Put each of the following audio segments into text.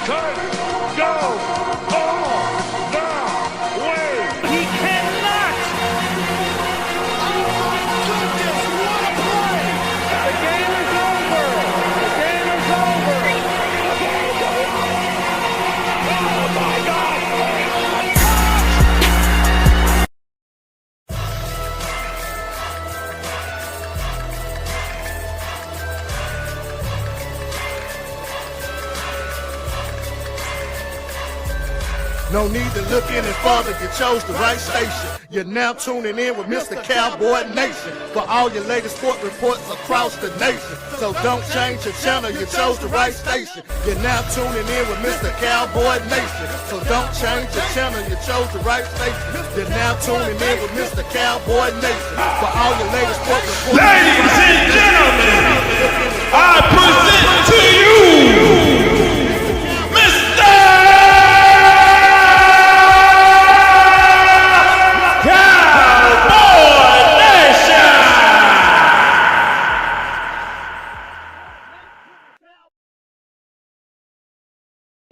could go all the way. He cannot. Oh my goodness, what a play! The game is over. The game is over. Oh my God! No need to look any further, you chose the right station. You're now tuning in with Mr. Cowboy Nation for all your latest sport reports across the nation. So don't change your channel, you chose the right station. You're now tuning in with Mr. Cowboy Nation. So don't change your channel, you chose the right station. You're now tuning in with Mr. Cowboy Nation for all your latest sport reports. Ladies and gentlemen, I present to you Mr.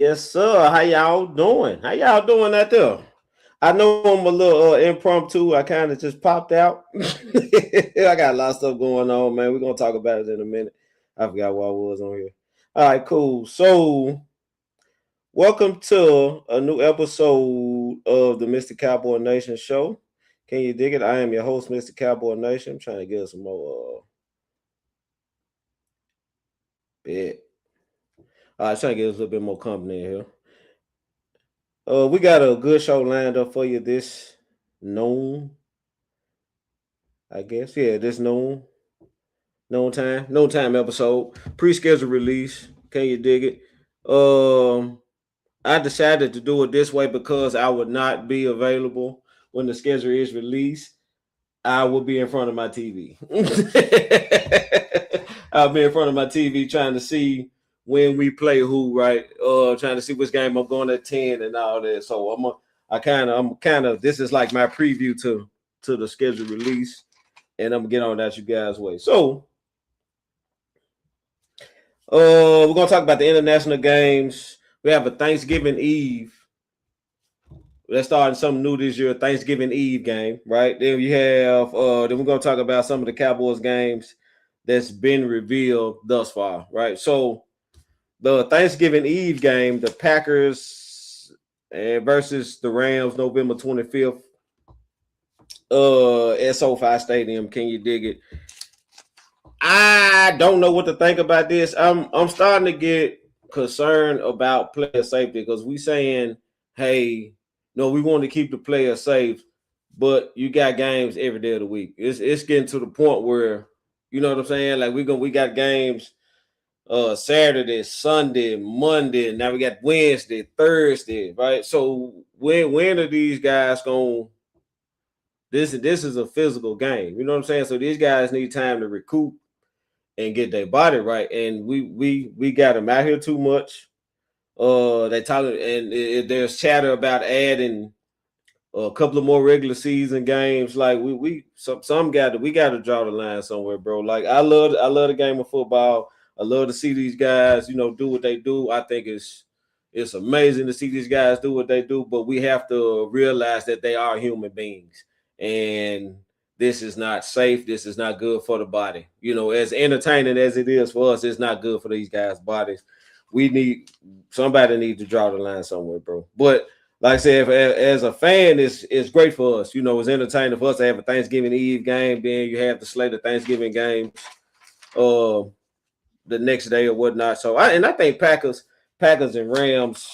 Yes, sir. How y'all doing? How y'all doing out there? I know I'm a little impromptu. I kind of just popped out. I got a lot of stuff going on, man. We're going to talk about it in a minute. I forgot what I was on here. All right, cool. So, welcome to a new episode of the Mr. Cowboy Nation show. Can you dig it? I am your host, Mr. Cowboy Nation. I'm trying to get some more bit. I'm trying to get us a little bit more company in here. We got a good show lined up for you this noon, I guess. Yeah, this noon time episode. Pre-scheduled release. Can you dig it? I decided to do it this way because I would not be available when the schedule is released. I will be in front of my TV. I'll be in front of my TV trying to see when we play who, right? Trying to see which game I'm going to 10 and all that. So I'm kind of this is like my preview to the scheduled release, and I'm gonna get on that you guys' way. So we're gonna talk about the international games. We have a Thanksgiving Eve. Let's start something new this year, Thanksgiving Eve game, right? Then we have then we're gonna talk about some of the Cowboys games that's been revealed thus far, right? So the Thanksgiving Eve game, the Packers versus the Rams, November 25th, at SoFi Stadium. Can you dig it? I don't know what to think about this. I'm starting to get concerned about player safety because we saying, hey, no, we want to keep the player safe, but you got games every day of the week. It's getting to the point where, you know what I'm saying? Like we got games Saturday, Sunday, Monday. Now we got Wednesday, Thursday, right? So when are these guys going? This is a physical game. You know what I'm saying? So these guys need time to recoup and get their body right. And we got them out here too much. They talking and there's chatter about adding a couple of more regular season games. Like we got to draw the line somewhere, bro. Like I love the game of football. I love to see these guys, do what they do. I think it's amazing to see these guys do what they do, but we have to realize that they are human beings. And this is not safe. This is not good for the body. As entertaining as it is for us, it's not good for these guys' bodies. Somebody need to draw the line somewhere, bro. But like I said, as a fan, it's great for us. It's entertaining for us to have a Thanksgiving Eve game. Then you have the slate of Thanksgiving games the next day or whatnot. So I think Packers and Rams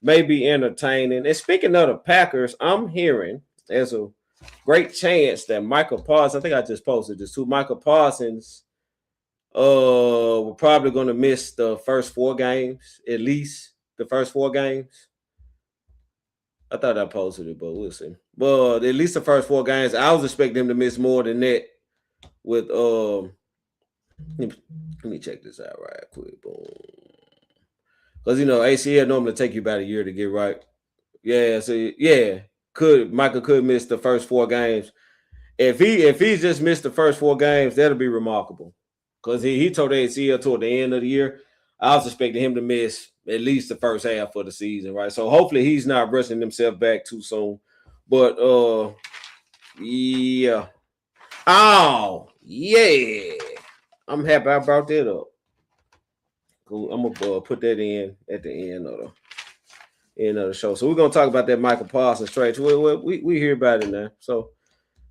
may be entertaining. And speaking of the Packers, I'm hearing there's a great chance that Michael Parsons, I think I just posted this too, Michael Parsons we're probably going to miss the first 4 games, at least the first 4 games. I thought I posted it, but we'll see. But at least the first 4 games. I was expecting him to miss more than that with let me check this out right quick. Boom. Because ACL normally take you about a year to get right. Yeah, so Michael could miss the first 4 games. If he just missed the first 4 games, that'll be remarkable. Because he tore the ACL toward the end of the year. I was expecting him to miss at least the first half of the season, right? So hopefully he's not rushing himself back too soon. But yeah. Oh, yeah. I'm happy I brought that up. Cool. I'm gonna put that in at the end of the show. So we're gonna talk about that Michael Parsons trade. We hear about it now. So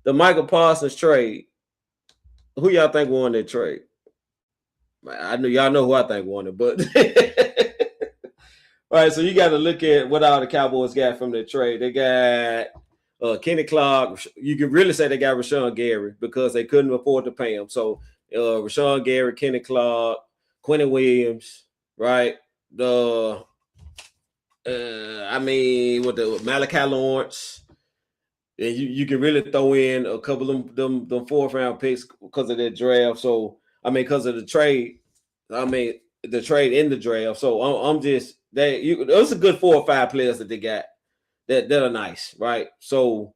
the Michael Parsons trade. Who y'all think won that trade? I know y'all know who I think won it, but all right. So you got to look at what all the Cowboys got from the trade. They got Kenny Clark. You can really say they got Rashawn Gary because they couldn't afford to pay him. So Rashawn Gary, Kenny Clark, Quentin Williams, right? With the Malachi Lawrence. And you can really throw in a couple of them 4th round picks because of that draft. So because of the trade. The trade in the draft. So I'm just those are good 4 or 5 players that they got that are nice, right? So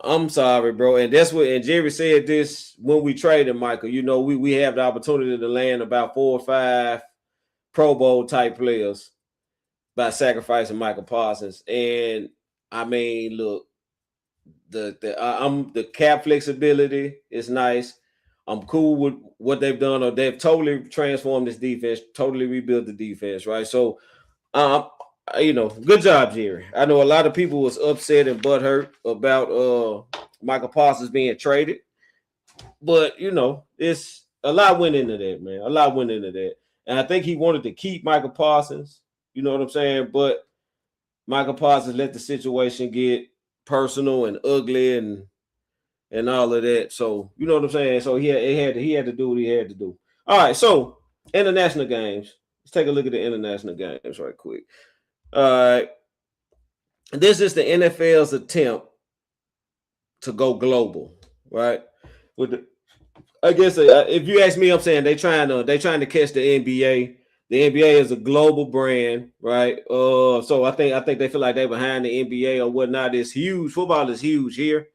I'm sorry, bro. And that's what Jerry said this when we traded Michael. We have the opportunity to land about 4 or 5 Pro Bowl type players by sacrificing Michael Parsons. And look. The cap flexibility is nice. I'm cool with what they've done, or they've totally transformed this defense, totally rebuilt the defense, right? So, good job, Jerry. I know a lot of people was upset and butthurt about Michael Parsons being traded, but it's a lot went into that, man. A lot went into that, and I think he wanted to keep Michael Parsons. You know what I'm saying? But Michael Parsons let the situation get personal and ugly and all of that. So you know what I'm saying? So he had to do what he had to do. All right, so international games. Let's take a look at the international games right quick. All right. This is the NFL's attempt to go global, right? If you ask me, I'm saying they're trying to catch the NBA. The NBA is a global brand, right? So I think they feel like they're behind the NBA or whatnot. It's huge. Football is huge here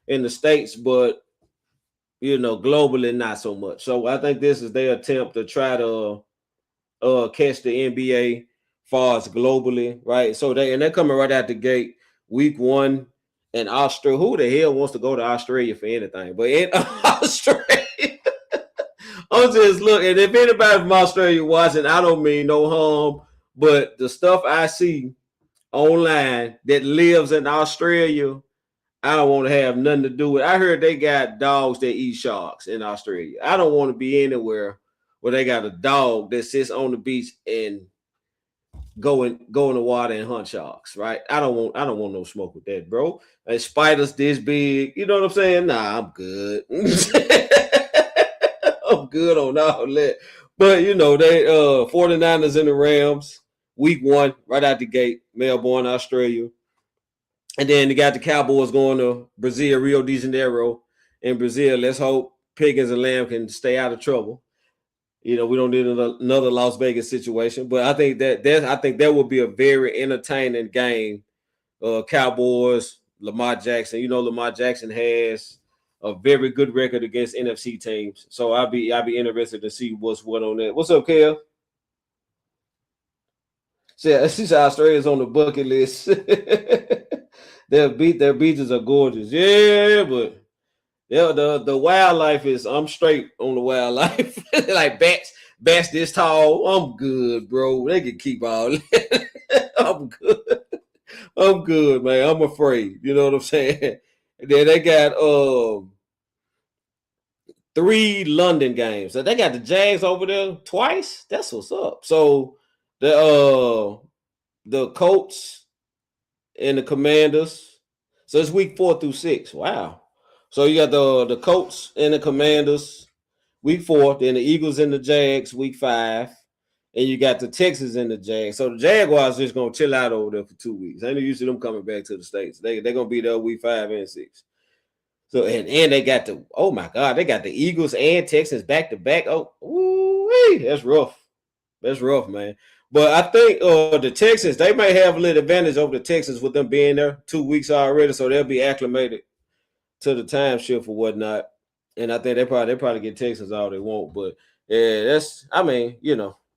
in the States, but globally not so much. So I think this is their attempt to try to catch the NBA far as globally, right? So they're coming right out the gate, week 1 in Australia. Who the hell wants to go to Australia for anything? But in Australia. I'm just looking. If anybody from Australia watching, I don't mean no harm, but the stuff I see online that lives in Australia, I don't want to have nothing to do with. I heard they got dogs that eat sharks in Australia. I don't want to be anywhere where they got a dog that sits on the beach and go in the water and hunt sharks, right? I don't want no smoke with that, bro. And spiders this big, you know what I'm saying? Nah, I'm good. I'm good on all that. But they 49ers and the Rams, week 1, right out the gate, Melbourne, Australia. And then they got the Cowboys going to Brazil, Rio de Janeiro. In Brazil, let's hope Pickens and Lamb can stay out of trouble. We don't need another Las Vegas situation. But I think that would be a very entertaining game. Cowboys, Lamar Jackson. Lamar Jackson has a very good record against NFC teams. So I'll be interested to see what's what on that. What's up, Kel? See, Australia's on the bucket list. Their beaches are gorgeous. Yeah, but the wildlife is. I'm straight on the wildlife. Like bats this tall. I'm good, bro. They can keep all that. I'm good. I'm good, man. I'm afraid. You know what I'm saying? And then they got 3 London games. So they got the Jags over there twice. That's what's up. So the Colts and the Commanders. So it's week 4 through 6. Wow. So you got the Colts and the Commanders week 4, then the Eagles and the Jags week 5, and you got the Texans and the Jags. So the Jaguars just gonna chill out over there for 2 weeks. I ain't used to them coming back to the States. They're gonna be there week 5 and 6. So and they got they got the Eagles and Texans back to back. Oh, ooh, that's rough. That's rough, man. But I think the Texans, they may have a little advantage over the Texans with them being there 2 weeks already, so they'll be acclimated to the time shift or whatnot. And I think they probably get Texans all they want. But yeah,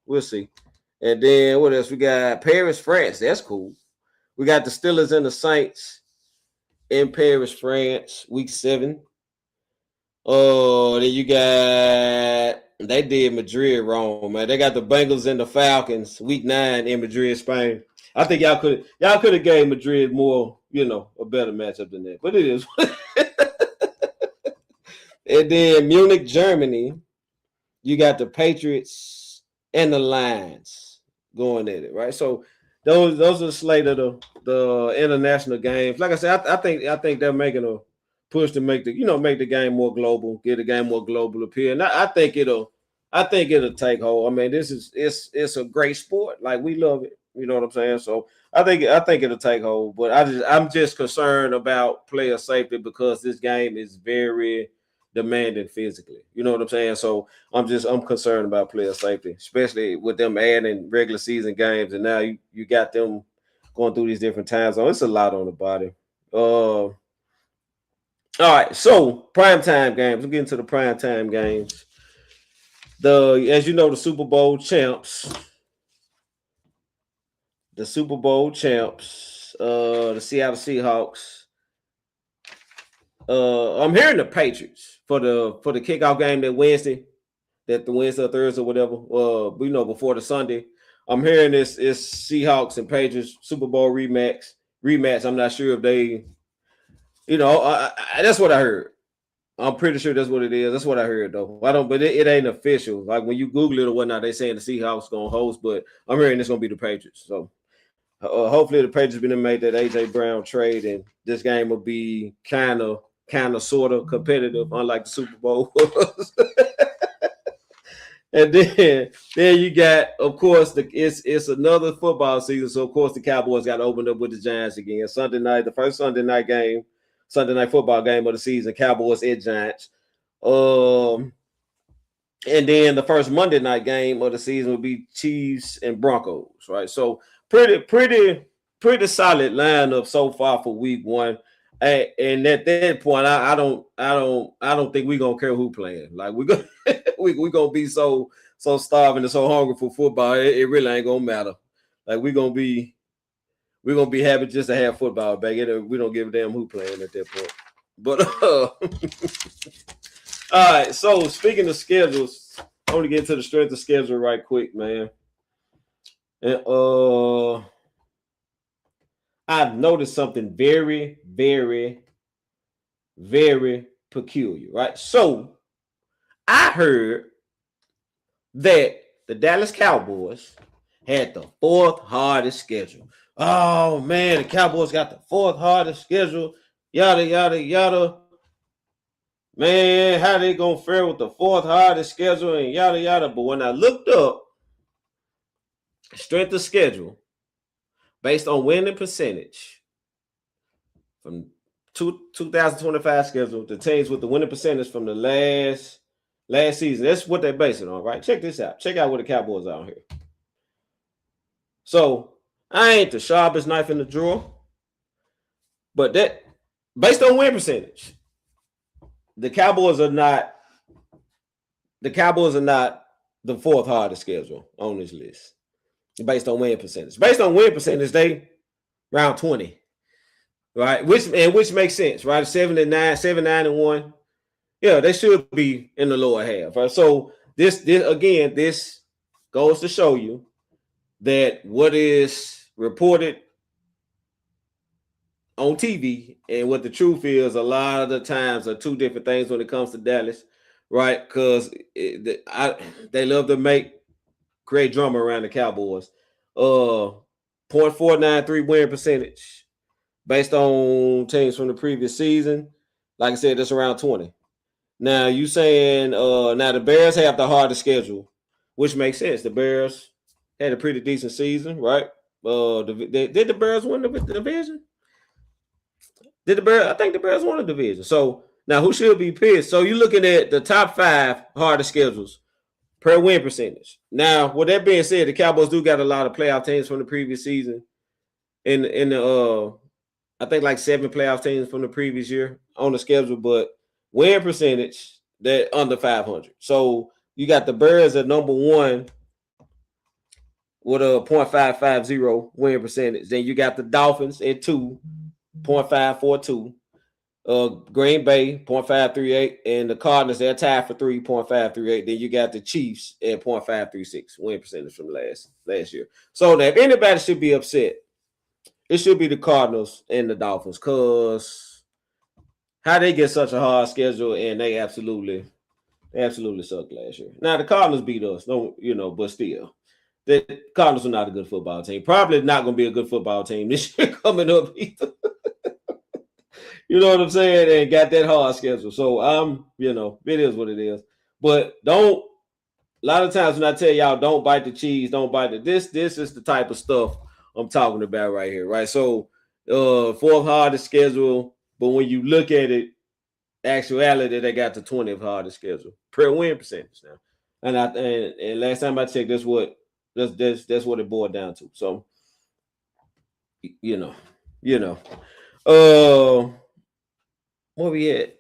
we'll see. And then what else? We got Paris, France. That's cool. We got the Steelers and the Saints in Paris, France, week 7. Oh, then you got they did Madrid wrong, man. They got the Bengals and the Falcons, week 9 in Madrid, Spain. I think y'all could have gave Madrid more, a better matchup than that. But it is. And then Munich, Germany, you got the Patriots and the Lions going at it, right? So those are the slate of the international games. Like I said, I think they're making a push to make the game more global, get the game more global appeal. And I think it'll take hold. I mean, it's a great sport. Like, we love it. You know what I'm saying? So I think it'll take hold. But I'm just concerned about player safety because this game is very demanding physically. You know what I'm saying? So I'm concerned about player safety, especially with them adding regular season games, and now you got them going through these different times. So it's a lot on the body. All right, so primetime games. We'll get into the primetime games. As you know, the Super Bowl champs. The Seattle Seahawks. I'm hearing the Patriots for the kickoff game that Wednesday, the Wednesday or Thursday or whatever. Before the Sunday. I'm hearing it's Seahawks and Patriots Super Bowl rematch. I'm not sure if they, that's what I heard. I'm pretty sure that's what it is. That's what I heard though. But it ain't official. Like when you Google it or whatnot, they saying the Seahawks gonna host, but I'm hearing it's gonna be the Patriots. So hopefully the Patriots gonna make that AJ Brown trade, and this game will be kind of sort of competitive, unlike the Super Bowl was. And then you got, of course, it's another football season. So of course the Cowboys got opened up with the Giants again. Sunday night, the first Sunday night football game of the season, Cowboys at Giants. And then the first Monday night game of the season will be Chiefs and Broncos, right? So pretty solid lineup so far for week 1. And at that point, I don't think we're gonna care who playing. Like we're gonna be so starving and so hungry for football. It really ain't gonna matter. Like we're gonna be happy just to have football back. We don't give a damn who playing at that point. But all right. So speaking of schedules, I want to get into the strength of schedule right quick, man. And I've noticed something very, very, very peculiar, right? So I heard that the Dallas Cowboys had the 4th hardest schedule. Oh man, the Cowboys got the 4th hardest schedule. Yada yada yada. Man, how they gonna fare with the 4th hardest schedule and yada yada? But when I looked up strength of schedule based on winning percentage from 2025 schedule, the teams with the winning percentage from the last season. That's what they base it on, right? Check this out. Check out what the Cowboys are out here. So I ain't the sharpest knife in the drawer, but that based on win percentage, the Cowboys are not the 4th hardest schedule on this list. Based on win percentage. Based on win percentage, they round 20. Right? Which makes sense, right? 7-9-1. Yeah, they should be in the lower half. Right? So this goes to show you that what is reported on TV and what the truth is a lot of the times are two different things when it comes to Dallas, right? Because they love to create drama around the Cowboys. 0.493 win percentage based on teams from the previous season. Like I said, that's around 20. Now you saying now the Bears have the hardest schedule, which makes sense. The Bears had a pretty decent season, right? Did the Bears win the division? I think the Bears won the division. So now who should be pissed? So you're looking at the top 5 hardest schedules per win percentage. Now, with that being said, the Cowboys do got a lot of playoff teams from the previous season. In the I think like 7 playoff teams from the previous year on the schedule, but win percentage, they're under 500. So you got the Bears at number 1 with a .550 win percentage. Then you got the Dolphins at 2, .542. Green Bay 0.538, and the Cardinals they're tied for 3.538. Then you got the Chiefs at 0.536 win percentage from last year. So that if anybody should be upset, it should be the Cardinals and the Dolphins, because how they get such a hard schedule and they absolutely sucked last year. Now the Cardinals beat us, but still, the Cardinals are not a good football team. Probably not going to be a good football team this year coming up either. You know what I'm saying? And got that hard schedule. So it is what it is. But a lot of times when I tell y'all don't bite the cheese, don't bite it. This is the type of stuff I'm talking about right here, right? So fourth hardest schedule, but when you look at it, actuality, they got the 20th hardest schedule per win percentage now. And last time I checked, that's what it boiled down to. So where we at?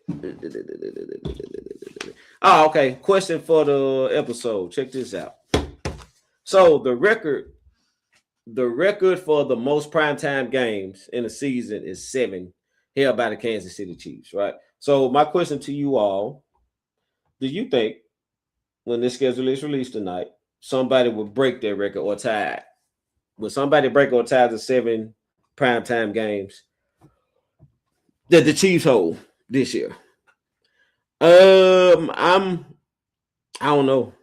Oh, okay. Question for the episode. Check this out. So the record for the most primetime games in a season is 7, held by the Kansas City Chiefs, right? So my question to you all, do you think when this schedule is released tonight, somebody will break their record or tie it? Will somebody break or tie the 7 primetime games that the Chiefs hold this year? I don't know.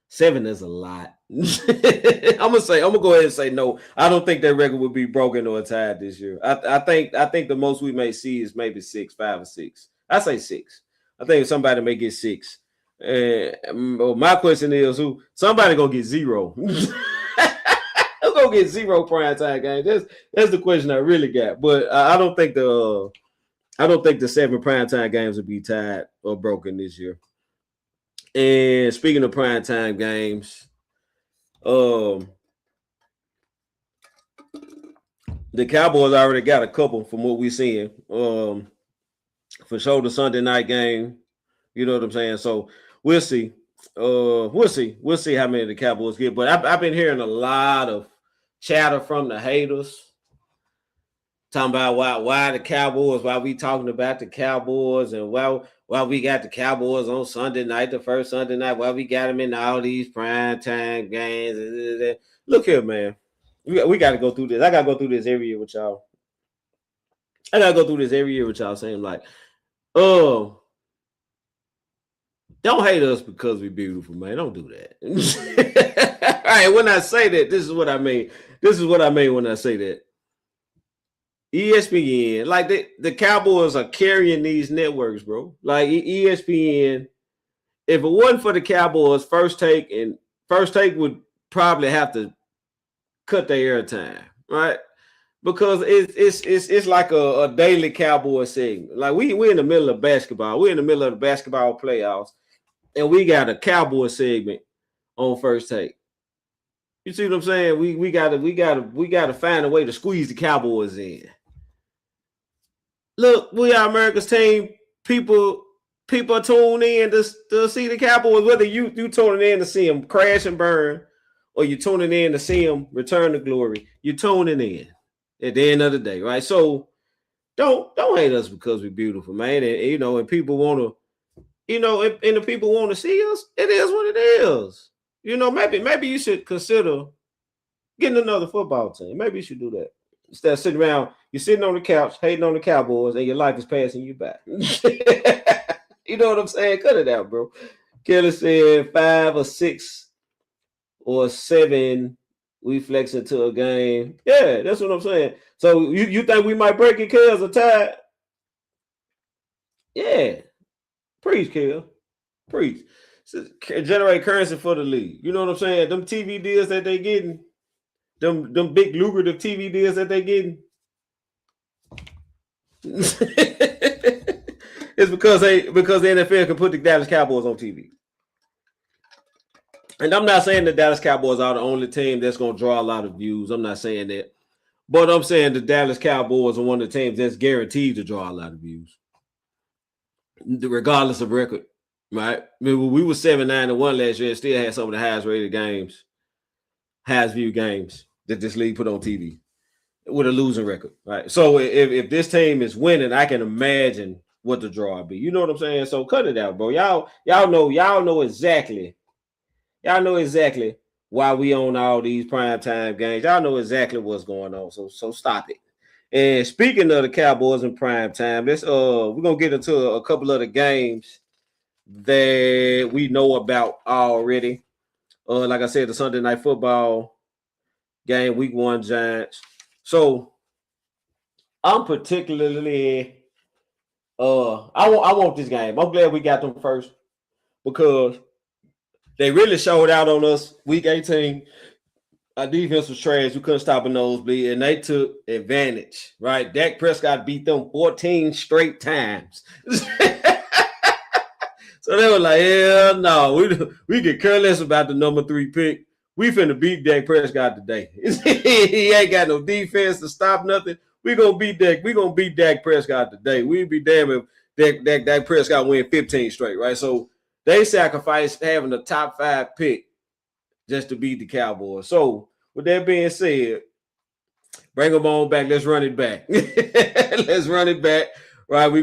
7 is a lot. I'm gonna go ahead and say no. I don't think that record will be broken or tied this year. I think the most we may see is maybe 6, 5 or 6. I say 6. I think somebody may get 6. My question is, somebody gonna get 0. Who's gonna get 0 primetime games? That's the question I really got. But I don't think the 7 primetime games will be tied or broken this year. And speaking of primetime games, the Cowboys already got a couple from what we're seeing. For sure, the Sunday night game. You know what I'm saying? So we'll see. We'll see how many the Cowboys get. But I've been hearing a lot of chatter from the haters talking about why the Cowboys, why we talking about the Cowboys, and why we got the Cowboys on Sunday night, the first Sunday night, why we got them in all these primetime games. Look here, man. We got to go through this. I got to go through this every year with y'all. Saying like, don't hate us because we're beautiful, man. Don't do that. All right, when I say that, this is what I mean. When I say that. ESPN, like the Cowboys are carrying these networks, bro. Like ESPN, if it wasn't for the Cowboys, First Take would probably have to cut their airtime, right? Because it's like a daily Cowboy segment. Like we're in the middle of basketball. We're in the middle of the basketball playoffs, and we got a Cowboy segment on First Take. You see what I'm saying? We gotta find a way to squeeze the Cowboys in. Look, we are America's team. People tune in to see the Cowboys, whether you tuning in to see them crash and burn, or you tuning in to see them return to glory. You're tuning in at the end of the day, right? So don't hate us because we're beautiful, man. And and people want to, and the people want to see us. It is what it is. Maybe you should consider getting another football team. Maybe you should do that. Instead of sitting around, you're sitting on the couch, hating on the Cowboys, and your life is passing you by. You know what I'm saying? Cut it out, bro. Kelly said 5 or 6 or 7 we flex into a game. Yeah, that's what I'm saying. So you think we might break it, Kel's a tie? Yeah. Preach, Kel. Preach. Generate currency for the league. You know what I'm saying? Them TV deals that they getting, them big lucrative TV deals that they getting. It's because the NFL can put the Dallas Cowboys on TV. And I'm not saying the Dallas Cowboys are the only team that's going to draw a lot of views. I'm not saying that. But I'm saying the Dallas Cowboys are one of the teams that's guaranteed to draw a lot of views, regardless of record, right? I mean, we were 7-9-1 last year and still had some of the highest rated games highest viewed games that this league put on TV with a losing record, right? So if this team is winning, I can imagine what the draw will be. You know what I'm saying? So cut it out, bro. Y'all know exactly why we own all these primetime games. Y'all know exactly what's going on. So stop it. And speaking of the Cowboys in primetime, we're gonna get into a couple of the games that we know about already. Like I said, the Sunday Night Football game, Week 1 Giants. So I'm particularly I want this game. I'm glad we got them first because they really showed out on us Week 18. Our defense was trash. We couldn't stop a nosebleed, and they took advantage, right? Dak Prescott beat them 14 straight times. So they were like, hell no, we could care less about the number 3 pick. We finna beat Dak Prescott today. He ain't got no defense to stop nothing. We gonna beat Dak. We gonna beat Dak Prescott today. We'd be damn if Dak Prescott win 15 straight, right? So they sacrificed having the top 5 pick just to beat the Cowboys. So with that being said, bring them on back. Let's run it back. Let's run it back. Right? We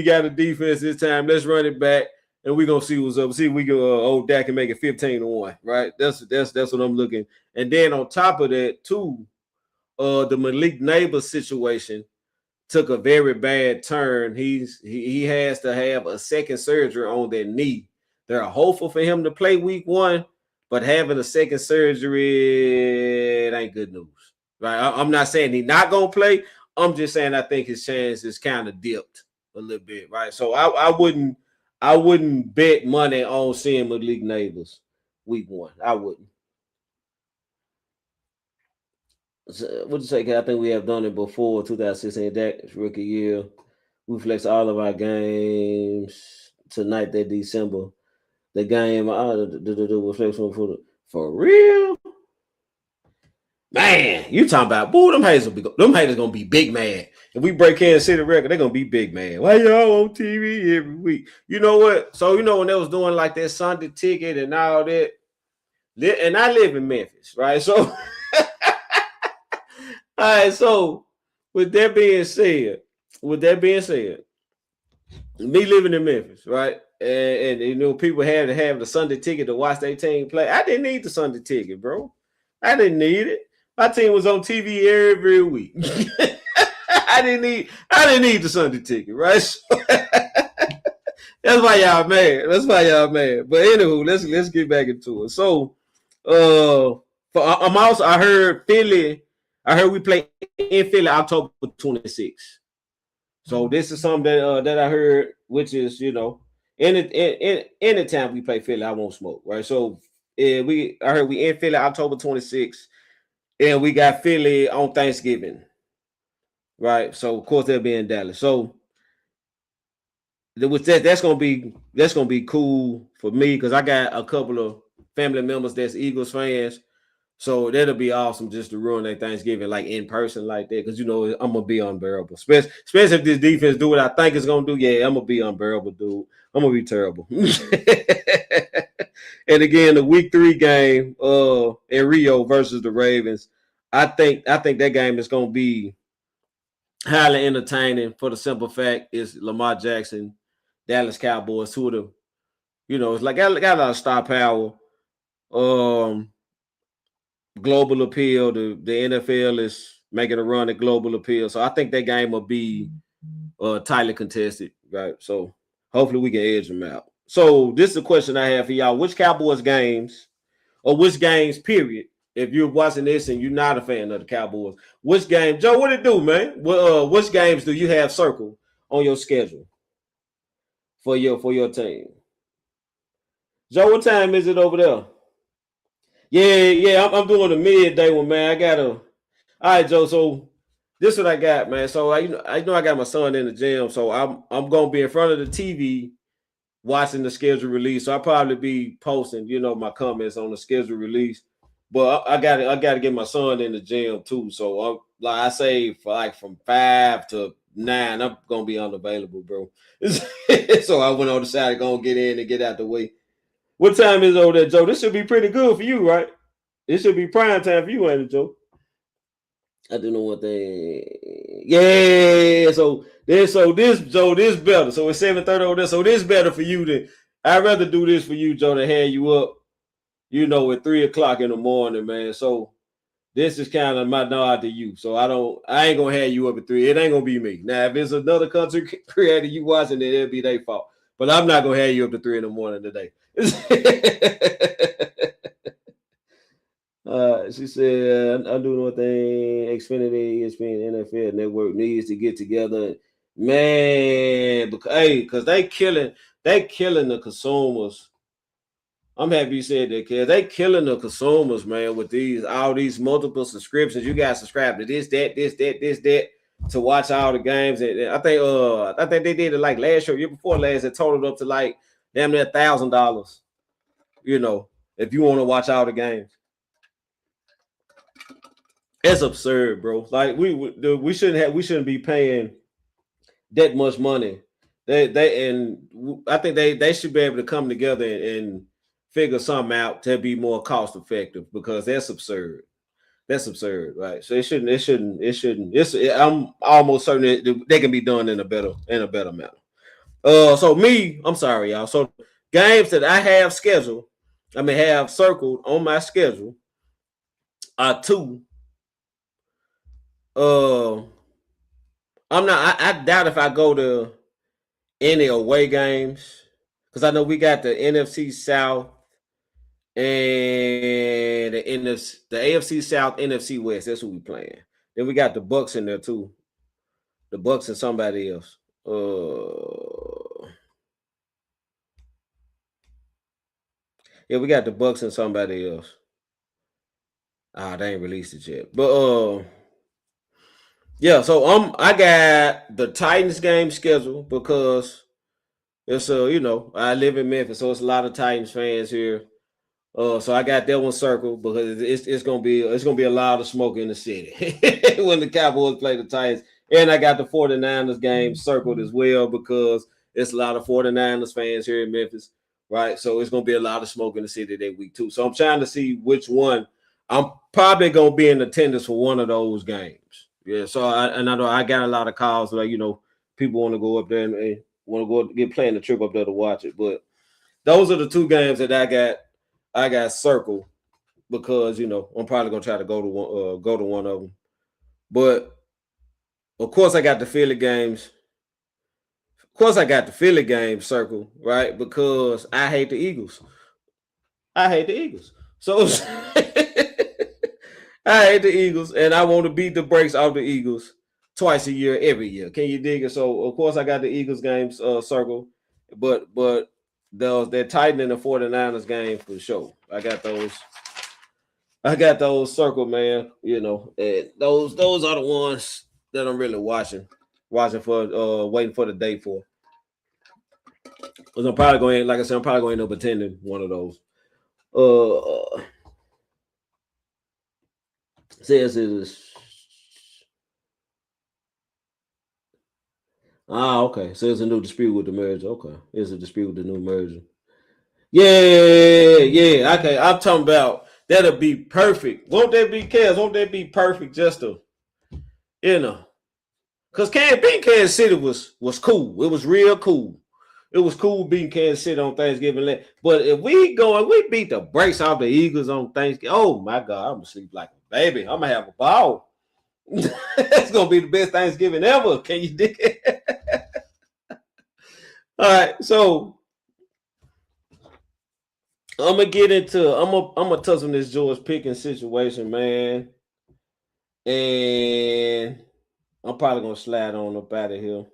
got a defense this time. Let's run it back. And we're gonna see what's up. See if we can old Dak can make it 15-1, right? That's what I'm looking. And then on top of that, too, the Malik Neighbors situation took a very bad turn. He has to have a second surgery on that knee. They're hopeful for him to play Week 1, but having a second surgery, it ain't good news, right? I'm not saying he's not gonna play. I'm just saying I think his chances kind of dipped a little bit, right? So I wouldn't bet money on seeing Malik Neighbors Week 1. I wouldn't. So, what you say? I think we have done it before. 2016 Dak's rookie year. We flex all of our games tonight. That December. The game. We flex for real. Man, you talking about, boy, them haters gonna be big mad. If we break Kansas City record, they're gonna be big mad. Why y'all on TV every week? You know what? So when they was doing like that Sunday ticket and all that, and I live in Memphis, right? So all right, so with that being said, me living in Memphis, right? And people had to have the Sunday ticket to watch their team play. I didn't need the Sunday ticket, bro. I didn't need it. My team was on TV every week. I didn't need the Sunday ticket, right? So, that's why y'all mad. But anywho, let's get back into it. So, I heard Philly. I heard we play in Philly October 26th. So this is something that I heard, which is anytime we play Philly, I won't smoke, right? So I heard we in Philly October 26th, and we got Philly on Thanksgiving, right? So of course they'll be in Dallas. So that's gonna be cool for me because I got a couple of family members that's Eagles fans. So that'll be awesome just to ruin their Thanksgiving like in person like that because I'm gonna be unbearable, especially if this defense do what I think it's gonna do. Yeah, I'm gonna be unbearable, dude. I'm gonna be terrible. And again, the Week 3 game in Rio versus the Ravens, I think that game is gonna be highly entertaining for the simple fact it's Lamar Jackson, Dallas Cowboys, two of them. It's like got a lot of star power. Global appeal. The NFL is making a run at global appeal. So I think that game will be tightly contested, right? So hopefully we can edge them out. So this is a question I have for y'all. Which Cowboys games, or which games, period, if you're watching this and you're not a fan of the Cowboys, which game, Joe, what it do, man? Which games do you have circled on your schedule for your team? Joe, what time is it over there? Yeah, I'm doing the midday one, man. All right, Joe. So this is what I got, man. So I got my son in the gym, so I'm gonna be in front of the TV watching the schedule release. So I'll probably be posting, my comments on the schedule release. But I got to get my son in the gym too. So I say from 5 to 9, I'm gonna be unavailable, bro. So I went on the side, gonna get in and get out the way. What time is it over there, Joe? This should be pretty good for you, right? It should be prime time for you, ain't it, Joe? I do know one thing. Yeah, so this better. So it's 7:30 over there. So this better for you than I'd rather do this for you, Joe, to have you up, at 3 o'clock in the morning, man. So this is kind of my nod to you. So I ain't gonna have you up at 3. It ain't gonna be me. Now, if it's another country creator you watching, then it'll be their fault. But I'm not gonna have you up to 3 in the morning today. She said, I'm doing one thing. Xfinity, ESPN, NFL Network needs to get together, man. Because they killing the consumers. I'm happy you said that, kid. They killing the consumers, man, with all these multiple subscriptions. You guys subscribe to this, that to watch all the games. And I think they did it like last year before last. It totaled up to like damn near $1,000. If you want to watch all the games. It's absurd, bro. Like we shouldn't be paying that much money. I think they should be able to come together and figure something out to be more cost effective, because that's absurd. That's absurd, right? So it shouldn't. I'm almost certain that they can be done in a better manner. I'm sorry, y'all. So games that I have circled on my schedule are 2. I doubt if I go to any away games, because I know we got the NFC South and the AFC South, NFC West. That's who we playing. Then we got the Bucks in there too. The Bucks and somebody else. Yeah, we got the Bucks and somebody else. They ain't released it yet, but yeah, so I got the Titans game scheduled because it's I live in Memphis, so it's a lot of Titans fans here. So I got that one circled because it's gonna be a lot of smoke in the city when the Cowboys play the Titans. And I got the 49ers game circled as well because it's a lot of 49ers fans here in Memphis, right? So it's gonna be a lot of smoke in the city that week too. So I'm trying to see which one. I'm probably gonna be in attendance for one of those games. Yeah, so I know I got a lot of calls, like, people want to go up there and want to go plan the trip up there to watch it. But those are the 2 games that I got circled because I'm probably gonna try to go to one of them. But of course I got the Philly games. Of course I got the Philly games circled, right? Because I hate the Eagles. So I hate the Eagles, and I want to beat the brakes off the Eagles twice a year, every year. Can you dig it? So of course I got the Eagles games circled, but they're Titan and the 49ers game for sure. I got those circled, man. And those are the ones that I'm really watching for, waiting for the day for. Because I'm probably going, like I said, to end up attending one of those. Says it is. Okay. So it's a new dispute with the merger. Okay. It's a dispute with the new merger. Yeah. Okay. I'm talking about that'll be perfect. Won't that be chaos? Won't that be perfect just to, because beating Kansas City was cool. It was real cool. It was cool beating Kansas City on Thanksgiving. But if we beat the brakes off the Eagles on Thanksgiving, oh my God, I'm gonna sleep like a baby. I'm gonna have a ball. It's gonna be the best Thanksgiving ever. Can you dig it? All right, so I'm gonna touch on this George Pickens situation, man, and I'm probably gonna slide on up out of here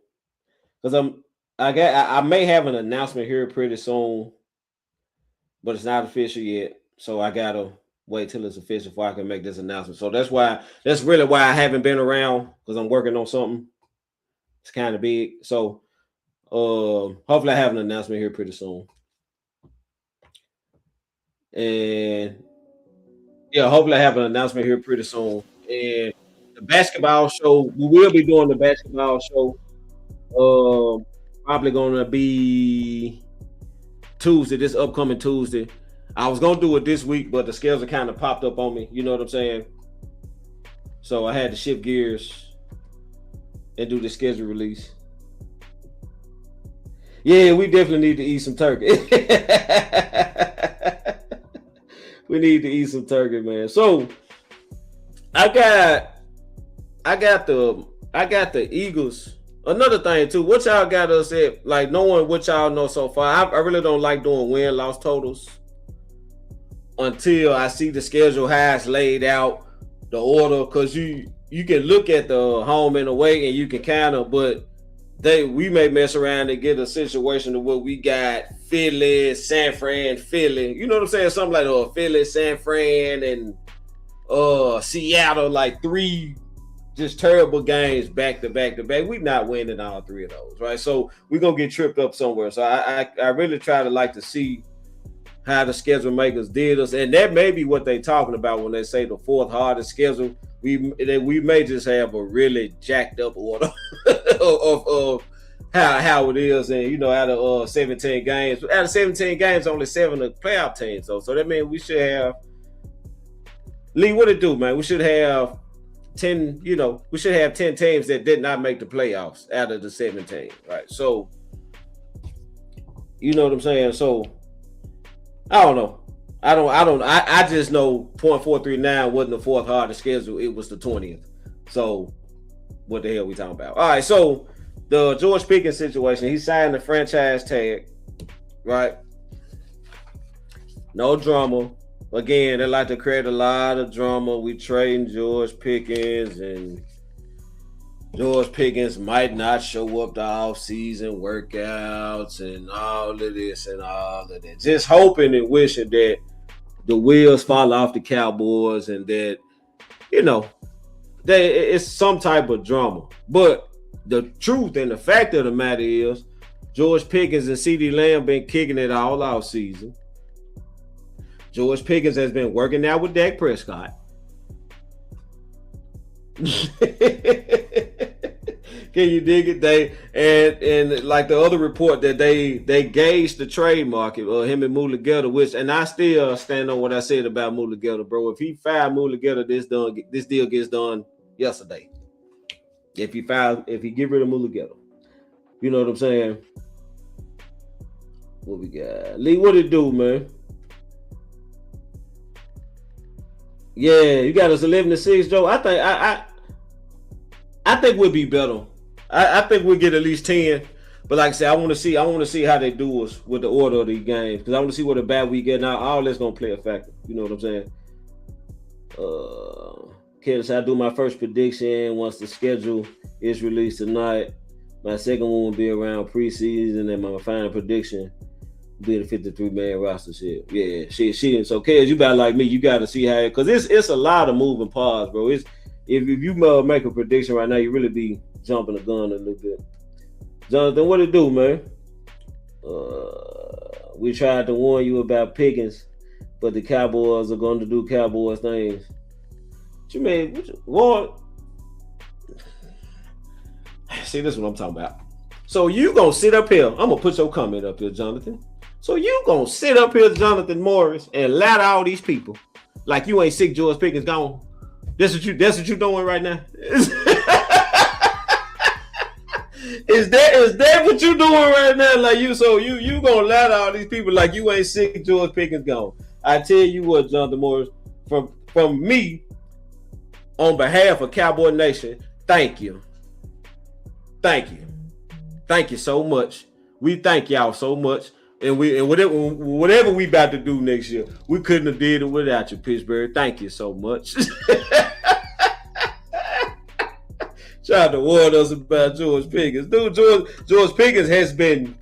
because I may have an announcement here pretty soon, but it's not official yet, so I gotta wait till it's official before I can make this announcement. So that's really why I haven't been around, because I'm working on something. It's kind of big, so hopefully I have an announcement here pretty soon. And yeah, hopefully I have an announcement here pretty soon. And the basketball show, we will be doing the basketball show. Probably gonna be Tuesday, this upcoming Tuesday. I was gonna do it this week, but the schedule kind of popped up on me. You know what I'm saying? So I had to shift gears and do the schedule release. Yeah, we definitely need to eat some turkey. We need to eat some turkey, man. So I got the Eagles. Another thing too, what y'all got us at, like knowing what y'all know so far. I really don't like doing win-loss totals until I see the schedule how it's laid out, the order, because you can look at the home and away and you can kind of, but we may mess around and get a situation to where we got Philly, San Fran, Philly. You know what I'm saying? Something like Philly, San Fran, and Seattle, like 3 just terrible games back to back to back. We not winning all 3 of those, right? So we're gonna get tripped up somewhere. So I really try to like to see how the schedule makers did us, and that may be what they talking about when they say the 4th hardest schedule. We may just have a really jacked up order of how it is, and out of 17 games, only 7 are playoff teams. So that means we should have, Lee, what it do, man? We should have 10. We should have 10 teams that did not make the playoffs out of the 17, right? So you know what I'm saying. So I don't know. I just know .439 wasn't the 4th hardest schedule. It was the 20th. So what the hell we talking about? All right. So the George Pickens situation, he signed the franchise tag, right? No drama. Again, they like to create a lot of drama. We trading George Pickens, and George Pickens might not show up to off-season workouts and all of this and all of that. Just hoping and wishing that the wheels fall off the Cowboys and that, it's some type of drama. But the truth and the fact of the matter is George Pickens and CeeDee Lamb been kicking it all off-season. George Pickens has been working out with Dak Prescott. Can you dig it? They and like the other report that they gauged the trade market, him and Mulugeta, and I still stand on what I said about Mulugeta, bro. If he fired Mulugeta, this deal gets done yesterday. If he get rid of Mulugeta, you know what I'm saying? What we got? Lee, what it do, man? Yeah, you got us 11-6, Joe. I think we'll be better. I think we'll get at least 10. But like I said, I want to see how they do us with the order of these games, because I want to see what a bad we get. Now all that's gonna play a factor. You know what I'm saying? Kids, I do my first prediction once the schedule is released tonight. My second one will be around preseason, and my final prediction will be the 53-man roster shit. Yeah, shit. So, kids, you better like me. You got to see how, because it's a lot of moving parts, bro. If you make a prediction right now, you really be jumping the gun a little bit. Jonathan, what it do, man? We tried to warn you about Pickens, but the Cowboys are going to do Cowboys things. What you mean? What? See, this is what I'm talking about. So you gonna sit up here? I'm gonna put your comment up here, Jonathan. So you gonna sit up here, Jonathan Morris, and ladder all these people like you ain't sick George Pickens gone? That's what you doing right now? Is that what you doing right now? Like you gonna ladder all these people like you ain't sick George Pickens gone? I tell you what, Jonathan Morris, from me, on behalf of Cowboy Nation, thank you. Thank you so much. We thank y'all so much. And whatever we about to do next year, we couldn't have did it without you, Pittsburgh. Thank you so much. Trying to warn us about George Pickens. Dude, George Pickens has been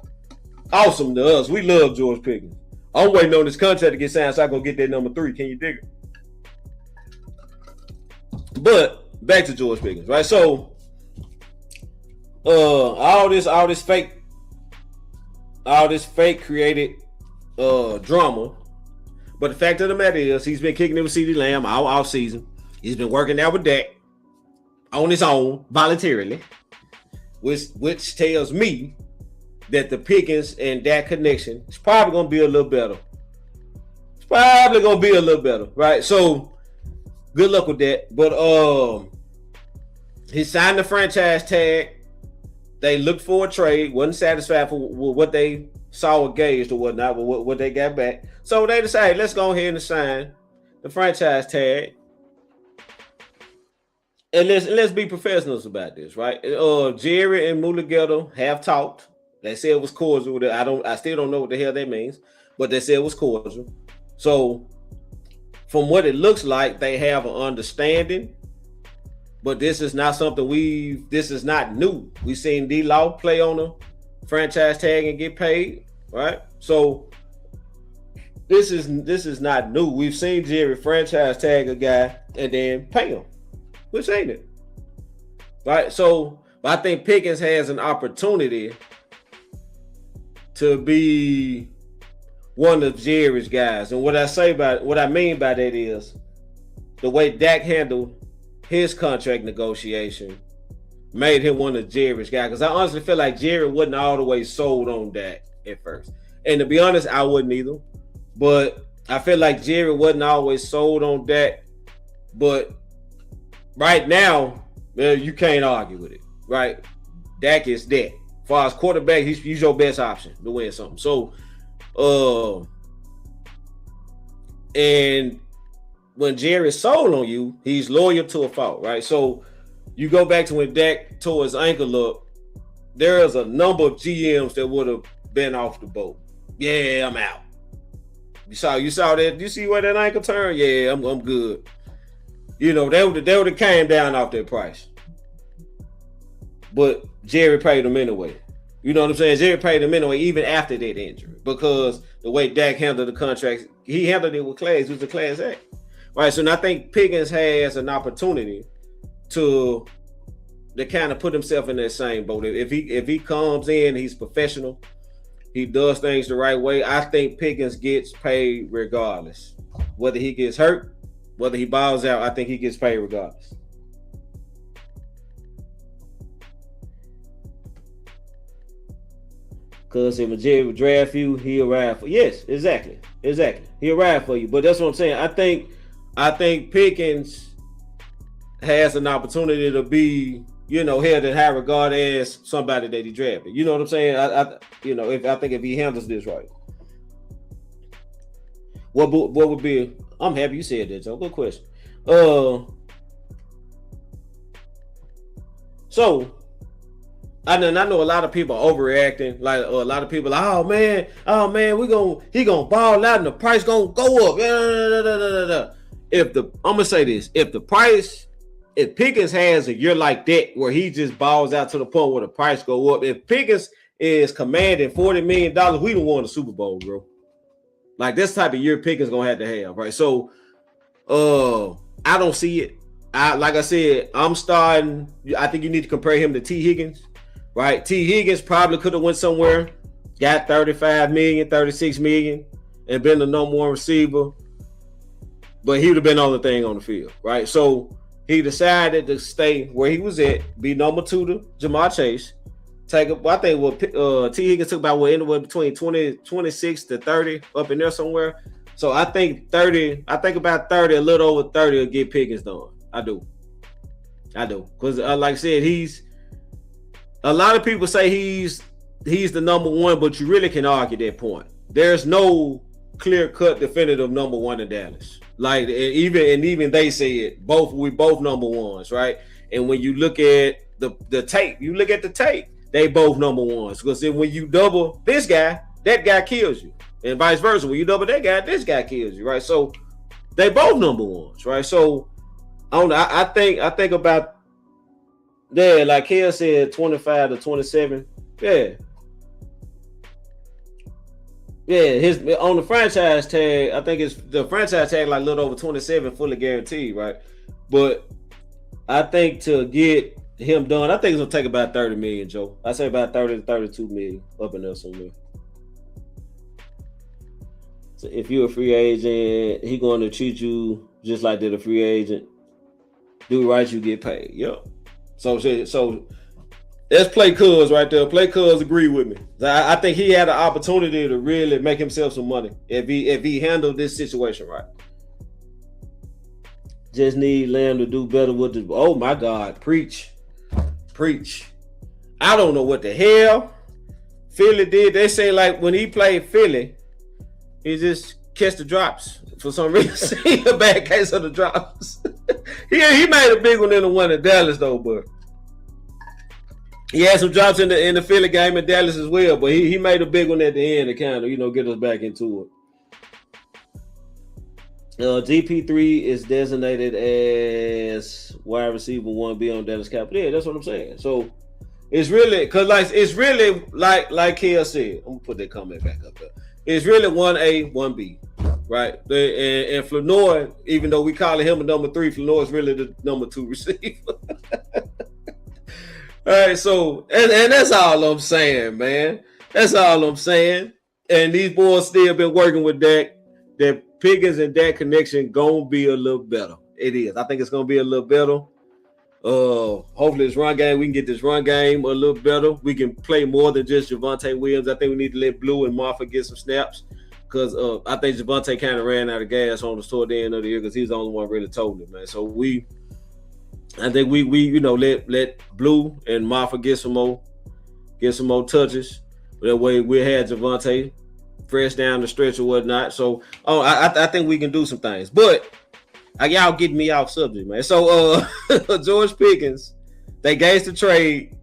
awesome to us. We love George Pickens. I'm waiting on this contract to get signed so I can get that number 3. Can you dig it? But back to George Pickens, right? So all this fake created drama. But the fact of the matter is he's been kicking it with CeeDee Lamb all season. He's been working out with Dak on his own, voluntarily, which tells me that the Pickens and Dak connection is probably going to be a little better. probably gonna be a little better, right? So good luck with that. But he signed the franchise tag. They looked for a trade, wasn't satisfied with what they saw with Gage or whatnot, with what they got back. So they decided, let's go ahead and sign the franchise tag. And let's be professionals about this, right? Jerry and Mulughetto have talked. They said it was cordial. I still don't know what the hell that means, but they said it was cordial. So from what it looks like, they have an understanding. But this is not something this is not new. We've seen D-Law play on a franchise tag and get paid, right? So this is not new. We've seen Jerry franchise tag a guy and then pay him. Which ain't it? Right? So I think Pickens has an opportunity to be one of Jerry's guys. And what I mean by that is the way Dak handled his contract negotiation made him one of Jerry's guys. Because I honestly feel like Jerry wasn't all the way sold on Dak at first. And to be honest, I wouldn't either. But I feel like Jerry wasn't always sold on Dak. But right now, you can't argue with it, right? Dak is that. As far as quarterback, he's your best option to win something. So, and when Jerry's sold on you, he's loyal to a fault, right? So you go back to when Dak tore his ankle up, there's a number of GMs that would have been off the boat. Yeah, I'm out. You saw that? You see where that ankle turned? Yeah, I'm good. You know, they would have came down off that price. But Jerry paid them anyway. You know what I'm saying? Jerry paid them anyway, even after that injury. Because the way Dak handled the contracts, he handled it with class. It was a class act. Right, so I think Pickens has an opportunity to kind of put himself in that same boat. If he comes in, he's professional, he does things the right way, I think Pickens gets paid regardless. Whether he gets hurt, whether he balls out, I think he gets paid regardless. Because if a Jerry would draft you, he'll ride for you. Yes, exactly. He'll ride for you. But that's what I'm saying. I think Pickens has an opportunity to be, held in high regard as somebody that he drafted. You know what I'm saying? I think if he handles this right. What would be? I'm happy you said that, Joe. Good question. So I know a lot of people are overreacting. Like a lot of people, oh man, he gonna ball out and the price gonna go up. I'm gonna say this: if Pickens has a year like that where he just balls out to the point where the price go up, if Pickens is commanding $40 million, we don't want a Super Bowl, bro. Like this type of year Pickens gonna have to have, right? So, I don't see it. Like I said, I'm starting. I think you need to compare him to T. Higgins, right? T. Higgins probably could have went somewhere, got 35 million, 36 million, and been the number one receiver. But he would have been on the thing on the field, right? So he decided to stay where he was at, be number 2 to Jamar Chase. I think what T. Higgins took about anywhere between 26 to 30 up in there somewhere. So I think about 30, a little over 30 will get Pickens done. I do. Because like I said, a lot of people say he's the number one, but you really can argue that point. There's no clear-cut definitive number one in Dallas. Like even they say it. We both number ones, right? And when you look at the tape, they both number ones. Because when you double this guy, that guy kills you, and vice versa. When you double that guy, this guy kills you, right? So they both number ones, right? So I think about like Kel said, 25 to 27, his on the franchise tag, I think it's the franchise tag like a little over 27, fully guaranteed, right? But I think to get him done, I think it's gonna take about 30 million, Joe. I say about 30 to 32 million up in there somewhere. So if you're a free agent, he going to treat you just like they're a free agent. Do right, you get paid. Yep. So That's Play Cuz right there. Play Cuz agree with me. I think he had an opportunity to really make himself some money if he handled this situation right. Just need Lamb to do better with the. Oh my God, preach. I don't know what the hell Philly did. They say like when he played Philly, he just catch the drops for some reason. A bad case of the drops. he made a big one in the one in Dallas though, but he had some drops in the Philly game in Dallas as well. But he made a big one at the end to kind of get us back into it. GP3 is designated as wide receiver 1B on Dallas Cowboys. Yeah, that's what I'm saying. So it's really like Kel said. I'm gonna put that comment back up there. It's really 1A, 1B, right? And Flournoy, even though we call him a number 3, Flournoy is really the number 2 receiver. All right, so and that's all I'm saying, man. That's all I'm saying. And these boys still been working with Dak. That Pickens and Dak connection gonna be a little better. It is. I think it's gonna be a little better. Hopefully this run game, we can get this run game a little better. We can play more than just Javonte Williams. I think we need to let Blue and Marfa get some snaps because I think Javonte kind of ran out of gas on us toward the end of the year because he's the only one really told it, man. So I think we let Blue and Marfa get some more touches. That way we had Javonte fresh down the stretch or whatnot. So I think we can do some things. But y'all getting me off subject, man. So George Pickens, they gave the trade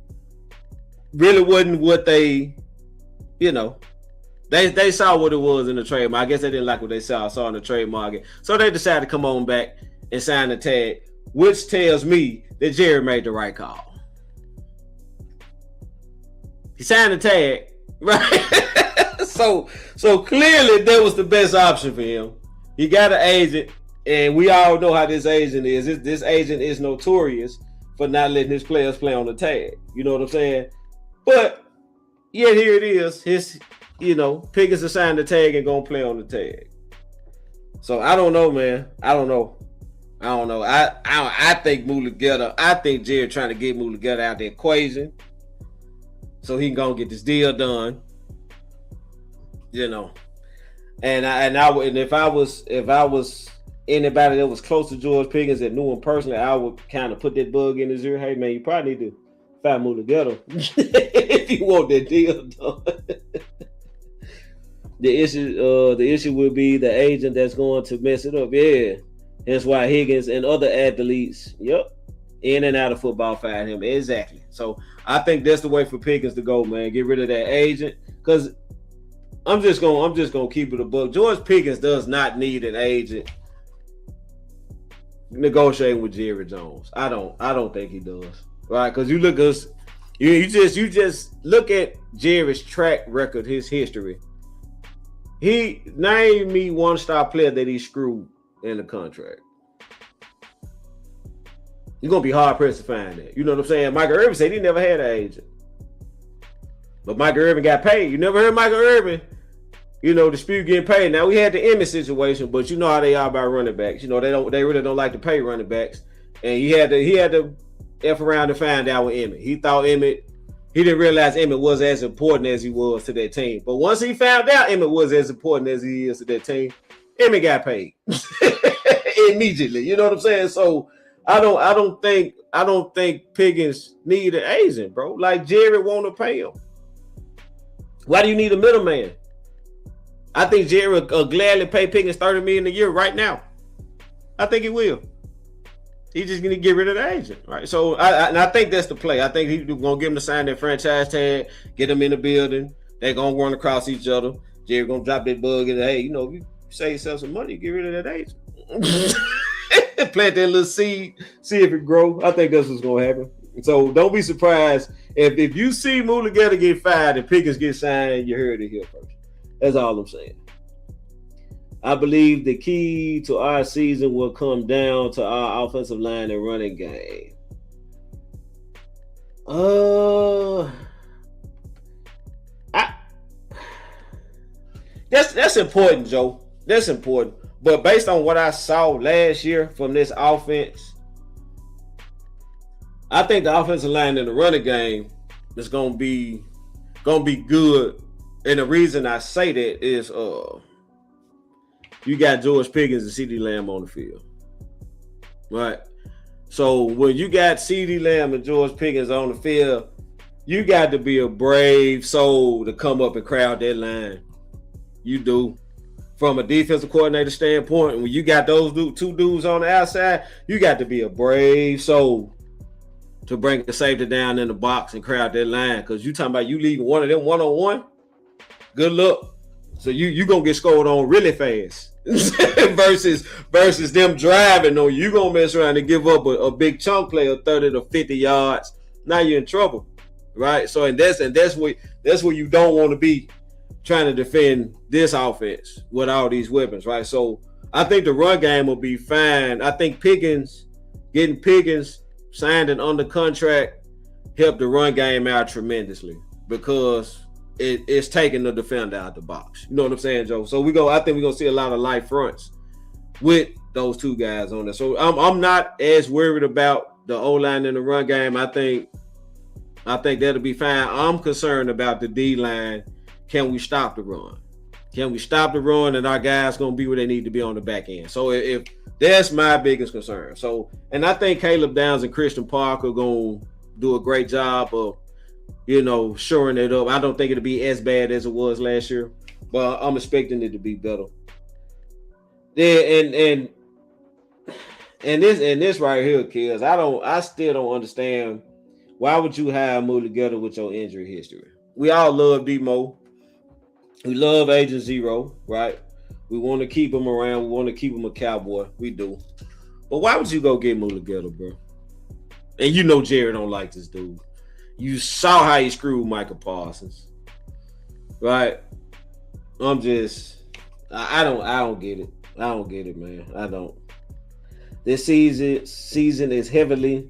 really wasn't what they they saw what it was in the trade market. I guess they didn't like what they saw in the trade market. So they decided to come on back and sign the tag, which tells me that Jerry made the right call. He signed the tag, right? So clearly that was the best option for him. He got an agent, and we all know how this agent is. This agent is notorious for not letting his players play on the tag. You know what I'm saying? But yet here it is. His, Pickens assigned the tag and gonna play on the tag. So I don't know, man. I don't know. I think Mulugeta. I think Jerry trying to get Mulugeta out of the equation so he can go get this deal done. And if I was anybody that was close to George Pickens that knew him personally, I would kind of put that bug in his ear. Hey man, you probably need to find Mulugeta if you want that deal done. The issue will be the agent that's going to mess it up. Yeah, that's why Higgins and other athletes, in and out of football fired him. Exactly. So I think that's the way for Pickens to go, man. Get rid of that agent because. I'm just gonna keep it a buck. George Pickens does not need an agent negotiating with Jerry Jones. I don't think he does. Right? Because you just look at Jerry's track record, his history. He named me one star player that he screwed in the contract. You're gonna be hard pressed to find that. You know what I'm saying? Michael Irvin said he never had an agent. But Michael Irvin got paid. You never heard Michael Irvin, dispute getting paid. Now we had the Emmett situation, but you know how they are about running backs. They really don't like to pay running backs. And he had to F around to find out with Emmett. He didn't realize Emmett was as important as he was to that team. But once he found out Emmett was as important as he is to that team, Emmett got paid immediately. You know what I'm saying? So I don't think Pickens need an agent, bro. Like Jerry want to pay him. Why do you need a middleman? I think Jerry will gladly pay Pickens $30 million a year right now. I think he will. He's just gonna get rid of the agent, right? So I think that's the play. I think he's gonna give him to sign that franchise tag, get them in the building. They're gonna run across each other. Jerry gonna drop that bug and hey, if you save yourself some money, get rid of that agent. Plant that little seed, see if it grows. I think that's what's gonna happen. So don't be surprised if you see Mulugeta get fired and Pickens get signed, you heard it here first. That's all I'm saying. I believe the key to our season will come down to our offensive line and running game. That's important, Joe. That's important. But based on what I saw last year from this offense, I think the offensive line and the running game is gonna be good. And the reason I say that is you got George Pickens and CeeDee Lamb on the field. Right. So when you got CeeDee Lamb and George Pickens on the field, you got to be a brave soul to come up and crowd that line. You do. From a defensive coordinator standpoint, when you got those two dudes on the outside, you got to be a brave soul to bring the safety down in the box and crowd that line. Because you talking about you leaving one of them one-on-one, good luck. So you going to get scored on really fast. versus them driving on you. Gonna mess around and give up a big chunk play of 30 to 50 yards. Now you're in trouble, right? So that's where you don't want to be trying to defend this offense with all these weapons, right? So I think the run game will be fine. I think getting Pickens signed and under contract helped the run game out tremendously because it's taking the defender out the box. You know what I'm saying, Joe? So I think we're gonna see a lot of light fronts with those two guys on there. So I'm not as worried about the O-line in the run game. I think that'll be fine. I'm concerned about the D-line. Can we stop the run? Can we stop the run and our guys gonna be where they need to be on the back end? So if that's my biggest concern. So, and I think Caleb Downs and Christian Parker are gonna do a great job of shoring it up. I don't think it'll be as bad as it was last year, but I'm expecting it to be better. Yeah, and this right here, kids, I still don't understand why would you hire move together with your injury history. We all love Demo. We love Agent Zero, right? We want to keep him around. We want to keep him a Cowboy. We do. But why would you go get move together, bro? And Jerry don't like this dude. You saw how he screwed Michael Parsons, right? I don't get it. I don't get it, man. I don't. This season is heavily